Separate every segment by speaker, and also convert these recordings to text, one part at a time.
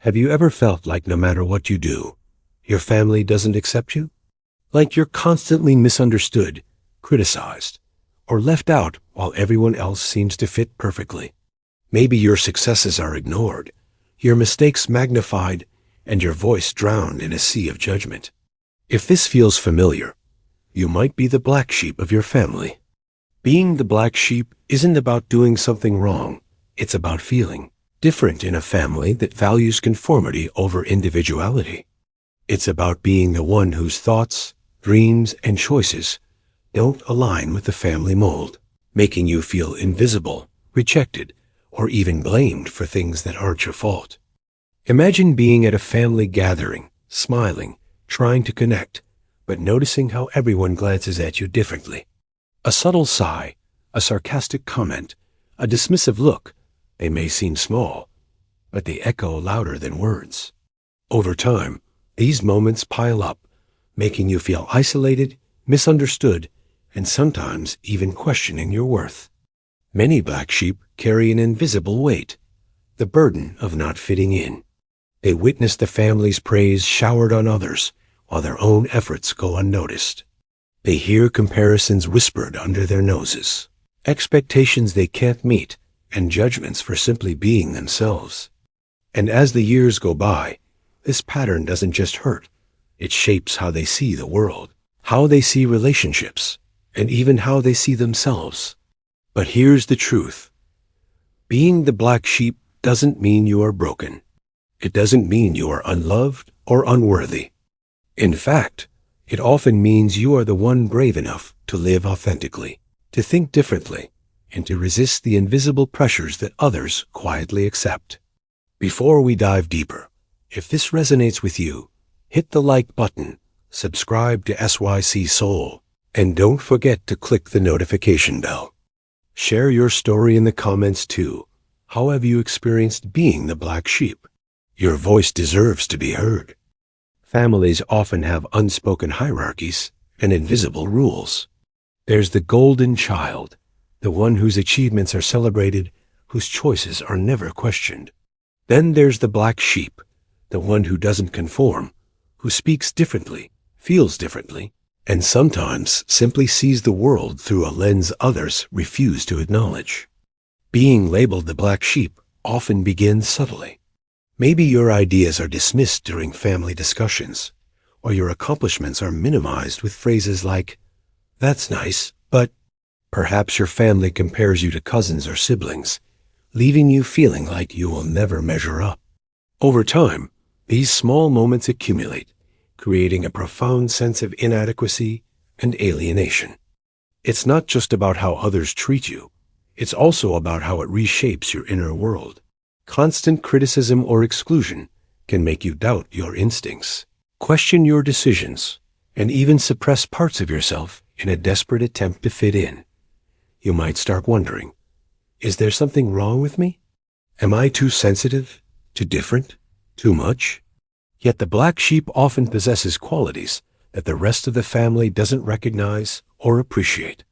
Speaker 1: Have you ever felt like no matter what you do, your family doesn't accept you? Like you're constantly misunderstood, criticized, or left out while everyone else seems to fit perfectly? Maybe your successes are ignored, your mistakes magnified, and your voice drowned in a sea of judgment. If this feels familiar, you might be the black sheep of your family. Being the black sheep isn't about doing something wrong. It's about feeling different in a family that values conformity over individuality. It's about being the one whose thoughts, dreams, and choices don't align with the family mold, making you feel invisible, rejected, or even blamed for things that aren't your fault. Imagine being at a family gathering, smiling, trying to connect, but noticing how everyone glances at you differently. A subtle sigh, a sarcastic comment, a dismissive look. They may seem small, but they echo louder than words. Over time, these moments pile up, making you feel isolated, misunderstood, and sometimes even questioning your worth. Many black sheep carry an invisible weight, the burden of not fitting in. They witness the family's praise showered on others, while their own efforts go unnoticed. They hear comparisons whispered under their noses, expectations they can't meet, and judgments for simply being themselves. And as the years go by, this pattern doesn't just hurt. It shapes how they see the world, how they see relationships, and even how they see themselves. But here's the truth. Being the black sheep doesn't mean you are broken. It doesn't mean you are unloved or unworthy. In fact, it often means you are the one brave enough to live authentically, to think differently, and to resist the invisible pressures that others quietly accept. Before we dive deeper, if this resonates with you, hit the like button, subscribe to SYC Soul, and don't forget to click the notification bell. Share your story in the comments too. How have you experienced being the black sheep? Your voice deserves to be heard. Families often have unspoken hierarchies and invisible rules. There's the golden child, the one whose achievements are celebrated, whose choices are never questioned. Then there's the black sheep, the one who doesn't conform, who speaks differently, feels differently, and sometimes simply sees the world through a lens others refuse to acknowledge. Being labeled the black sheep often begins subtly. Maybe your ideas are dismissed during family discussions, or your accomplishments are minimized with phrases like, "That's nice, but..." Perhaps your family compares you to cousins or siblings, leaving you feeling like you will never measure up. Over time, these small moments accumulate, creating a profound sense of inadequacy and alienation. It's not just about how others treat you, it's also about how it reshapes your inner world. Constant criticism or exclusion can make you doubt your instincts, question your decisions, and even suppress parts of yourself in a desperate attempt to fit in. You might start wondering, is there something wrong with me? Am I too sensitive, too different, too much? Yet the black sheep often possesses qualities that the rest of the family doesn't recognize or appreciate.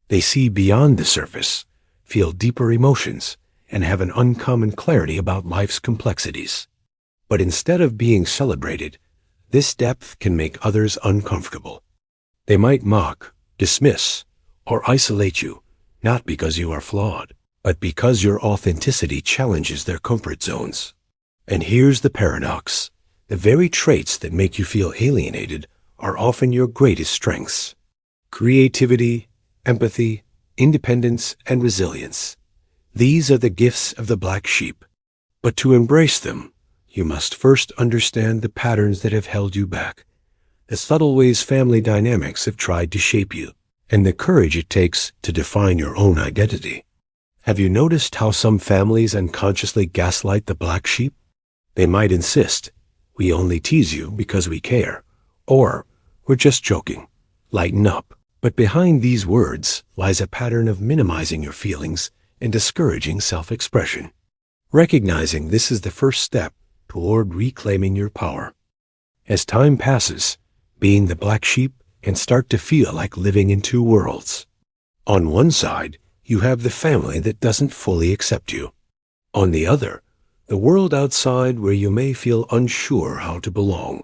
Speaker 1: They see beyond the surface, feel deeper emotions, and have an uncommon clarity about life's complexities. But instead of being celebrated, this depth can make others uncomfortable. They might mock, dismiss, or isolate you, not because you are flawed, but because your authenticity challenges their comfort zones. And here's the paradox. The very traits that make you feel alienated are often your greatest strengths. Creativity, empathy, independence, and resilience. These are the gifts of the black sheep. But to embrace them, you must first understand the patterns that have held you back, the subtle ways family dynamics have tried to shape you, and the courage it takes to define your own identity. Have you noticed how some families unconsciously gaslight the black sheep? They might insist, "We only tease you because we care," or "We're just joking. Lighten up." But behind these words lies a pattern of minimizing your feelings and discouraging self-expression. Recognizing this is the first step toward reclaiming your power. As time passes, being the black sheep can start to feel like living in two worlds. On one side, you have the family that doesn't fully accept you. On the other, the world outside where you may feel unsure how to belong.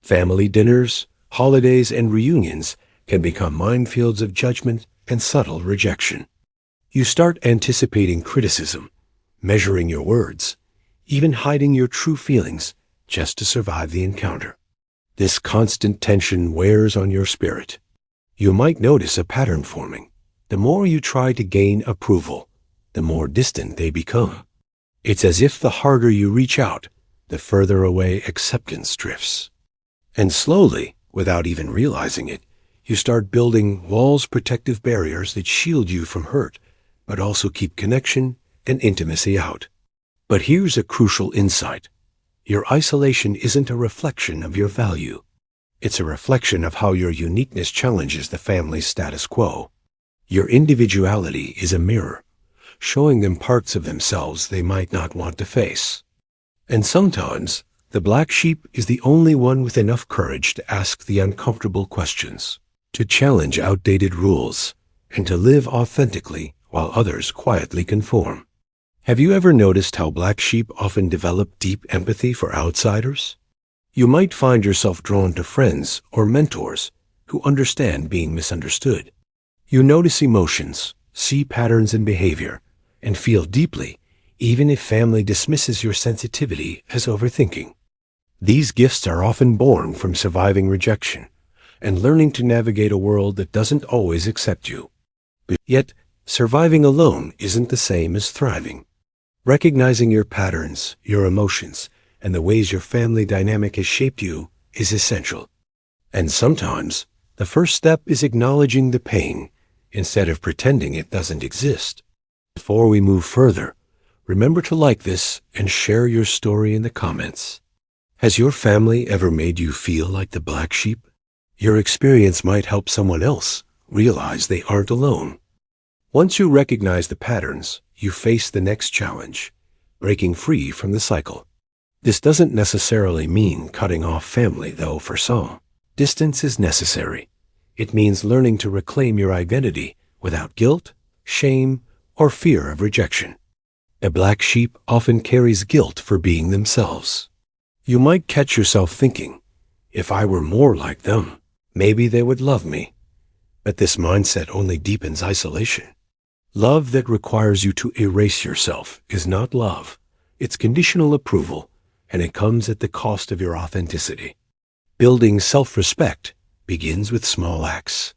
Speaker 1: Family dinners, holidays, and reunions can become minefields of judgment and subtle rejection. You start anticipating criticism, measuring your words, even hiding your true feelings just to survive the encounter. This constant tension wears on your spirit. You might notice a pattern forming. The more you try to gain approval, the more distant they become. It's as if the harder you reach out, the further away acceptance drifts. And slowly, without even realizing it, you start building walls, protective barriers that shield you from hurt, but also keep connection and intimacy out. But here's a crucial insight. Your isolation isn't a reflection of your value. It's a reflection of how your uniqueness challenges the family's status quo. Your individuality is a mirror, showing them parts of themselves they might not want to face. And sometimes, the black sheep is the only one with enough courage to ask the uncomfortable questions, to challenge outdated rules, and to live authentically while others quietly conform. Have you ever noticed how black sheep often develop deep empathy for outsiders? You might find yourself drawn to friends or mentors who understand being misunderstood. You notice emotions, see patterns in behavior, and feel deeply, even if family dismisses your sensitivity as overthinking. These gifts are often born from surviving rejection and learning to navigate a world that doesn't always accept you. Yet, surviving alone isn't the same as thriving. Recognizing your patterns, your emotions, and the ways your family dynamic has shaped you is essential. And sometimes, the first step is acknowledging the pain instead of pretending it doesn't exist. Before we move further, remember to like this and share your story in the comments. Has your family ever made you feel like the black sheep? Your experience might help someone else realize they aren't alone. Once you recognize the patterns, you face the next challenge, breaking free from the cycle. This doesn't necessarily mean cutting off family, though for some, distance is necessary. It means learning to reclaim your identity without guilt, shame, or fear of rejection. A black sheep often carries guilt for being themselves. You might catch yourself thinking, if I were more like them, maybe they would love me. But this mindset only deepens isolation. Love that requires you to erase yourself is not love. It's conditional approval, and it comes at the cost of your authenticity. Building self-respect begins with small acts.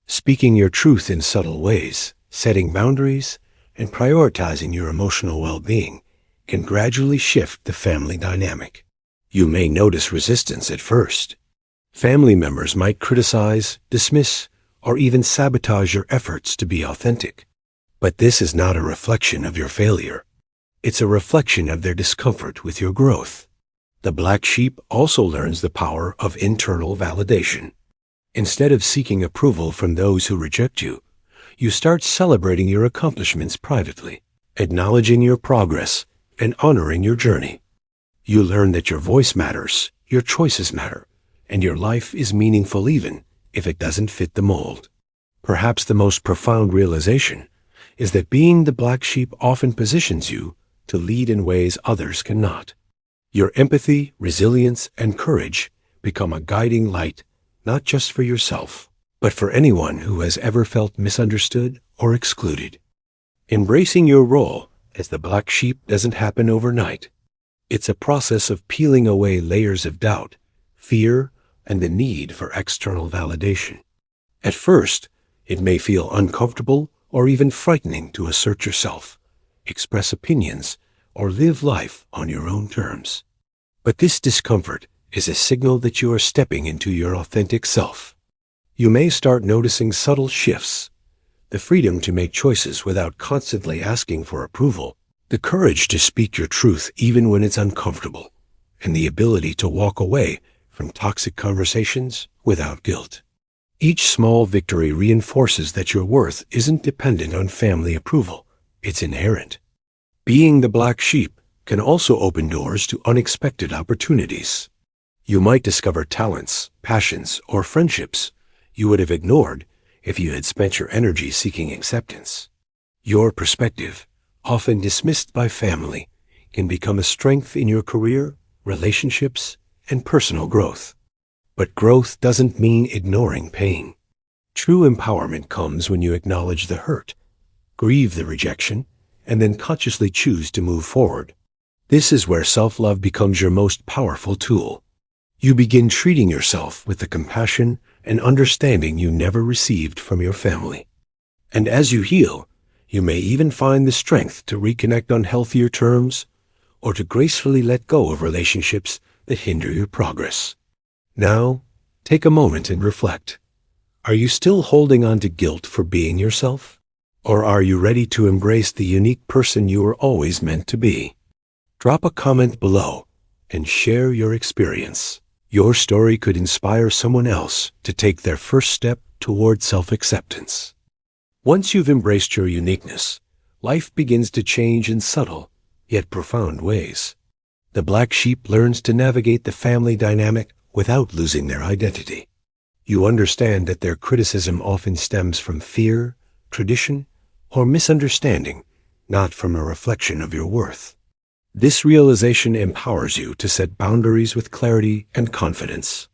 Speaker 1: Speaking your truth in subtle ways, setting boundaries, and prioritizing your emotional well-being can gradually shift the family dynamic. You may notice resistance at first. Family members might criticize, dismiss, or even sabotage your efforts to be authentic. But this is not a reflection of your failure. It's a reflection of their discomfort with your growth. The black sheep also learns the power of internal validation. Instead of seeking approval from those who reject you, you start celebrating your accomplishments privately, acknowledging your progress, and honoring your journey. You learn that your voice matters, your choices matter, and your life is meaningful even if it doesn't fit the mold. Perhaps the most profound realization is that being the black sheep often positions you to lead in ways others cannot. Your empathy, resilience, and courage become a guiding light, not just for yourself, but for anyone who has ever felt misunderstood or excluded. Embracing your role as the black sheep doesn't happen overnight. It's a process of peeling away layers of doubt, fear, and the need for external validation. At first, it may feel uncomfortable or even frightening to assert yourself, express opinions, or live life on your own terms. But this discomfort is a signal that you are stepping into your authentic self. You may start noticing subtle shifts, the freedom to make choices without constantly asking for approval, the courage to speak your truth even when it's uncomfortable, and the ability to walk away from toxic conversations without guilt. Each small victory reinforces that your worth isn't dependent on family approval. It's inherent. Being the black sheep can also open doors to unexpected opportunities. You might discover talents, passions, or friendships you would have ignored if you had spent your energy seeking acceptance. Your perspective, often dismissed by family, can become a strength in your career, relationships, and personal growth. But growth doesn't mean ignoring pain. True empowerment comes when you acknowledge the hurt, grieve the rejection, and then consciously choose to move forward. This is where self-love becomes your most powerful tool. You begin treating yourself with the compassion and understanding you never received from your family. And as you heal, you may even find the strength to reconnect on healthier terms or to gracefully let go of relationships that hinder your progress. Now, take a moment and reflect. Are you still holding on to guilt for being yourself? Or are you ready to embrace the unique person you were always meant to be? Drop a comment below and share your experience. Your story could inspire someone else to take their first step toward self-acceptance. Once you've embraced your uniqueness, life begins to change in subtle, yet profound ways. The black sheep learns to navigate the family dynamic without losing their identity. You understand that their criticism often stems from fear, tradition, or misunderstanding, not from a reflection of your worth. This realization empowers you to set boundaries with clarity and confidence.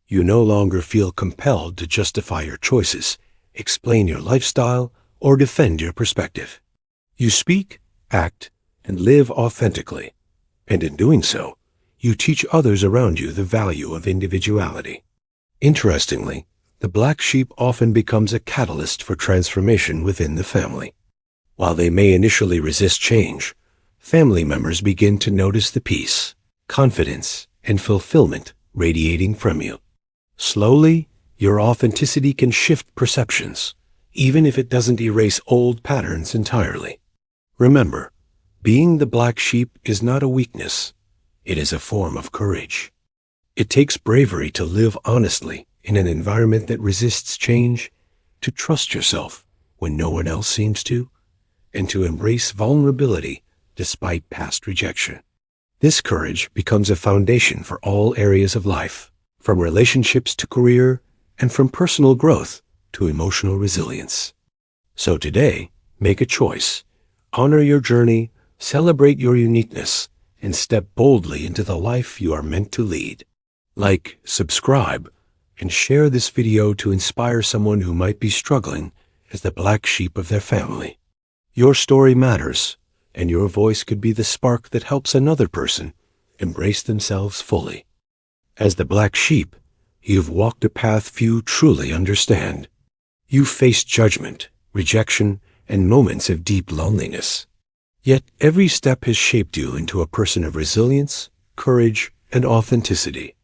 Speaker 1: You no longer feel compelled to justify your choices, explain your lifestyle, or defend your perspective. You speak, act, and live authentically, and in doing so, you teach others around you the value of individuality. Interestingly, the black sheep often becomes a catalyst for transformation within the family. While they may initially resist change, family members begin to notice the peace, confidence, and fulfillment radiating from you. Slowly, your authenticity can shift perceptions, even if it doesn't erase old patterns entirely. Remember, being the black sheep is not a weakness. It is a form of courage. It takes bravery to live honestly in an environment that resists change, to trust yourself when no one else seems to, and to embrace vulnerability despite past rejection. This courage becomes a foundation for all areas of life, from relationships to career, and from personal growth to emotional resilience. So today, make a choice. Honor your journey, celebrate your uniqueness, and step boldly into the life you are meant to lead. Like, subscribe, and share this video to inspire someone who might be struggling as the black sheep of their family. Your story matters, and your voice could be the spark that helps another person embrace themselves fully. As the black sheep, you've walked a path few truly understand. You've faced judgment, rejection, and moments of deep loneliness. Yet every step has shaped you into a person of resilience, courage, and authenticity.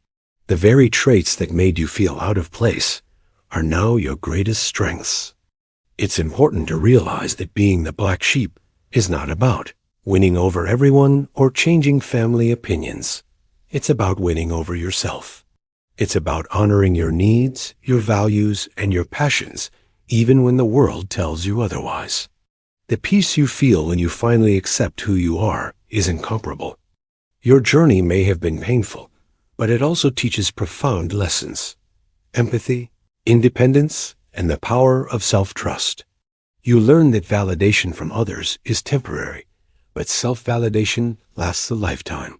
Speaker 1: The very traits that made you feel out of place are now your greatest strengths. It's important to realize that being the black sheep is not about winning over everyone or changing family opinions. It's about winning over yourself. It's about honoring your needs, your values, and your passions, even when the world tells you otherwise. The peace you feel when you finally accept who you are is incomparable. Your journey may have been painful, but it also teaches profound lessons: empathy, independence, and the power of self-trust. You learn that validation from others is temporary, but self-validation lasts a lifetime.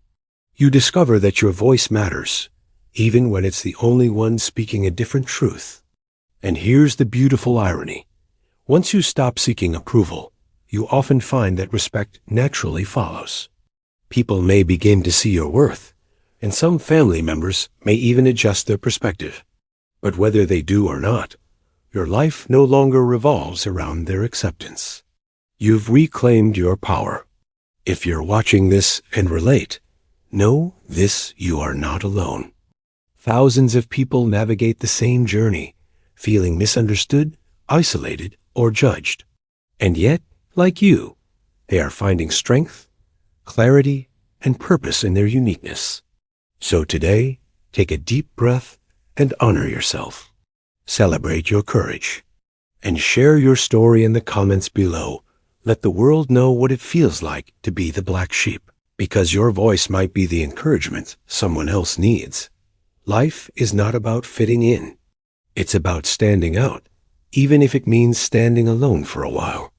Speaker 1: You discover that your voice matters, even when it's the only one speaking a different truth. And here's the beautiful irony. Once you stop seeking approval, you often find that respect naturally follows. People may begin to see your worth, and some family members may even adjust their perspective. But whether they do or not, your life no longer revolves around their acceptance. You've reclaimed your power. If you're watching this and relate, know this: you are not alone. Thousands of people navigate the same journey, feeling misunderstood, isolated, or judged. And yet, like you, they are finding strength, clarity, and purpose in their uniqueness. So today, take a deep breath and honor yourself. Celebrate your courage. And share your story in the comments below. Let the world know what it feels like to be the black sheep, because your voice might be the encouragement someone else needs. Life is not about fitting in. It's about standing out, even if it means standing alone for a while.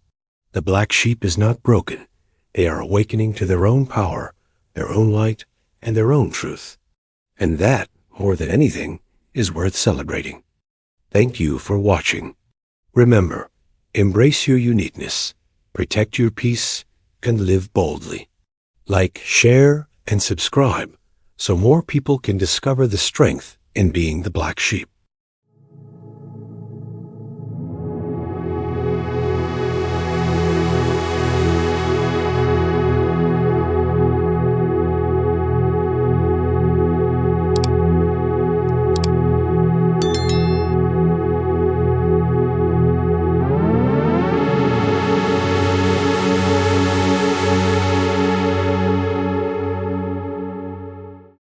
Speaker 1: The black sheep is not broken. They are awakening to their own power, their own light, and their own truth. And that, more than anything, is worth celebrating. Thank you for watching. Remember, embrace your uniqueness, protect your peace, and live boldly. Like, share, and subscribe so more people can discover the strength in being the black sheep.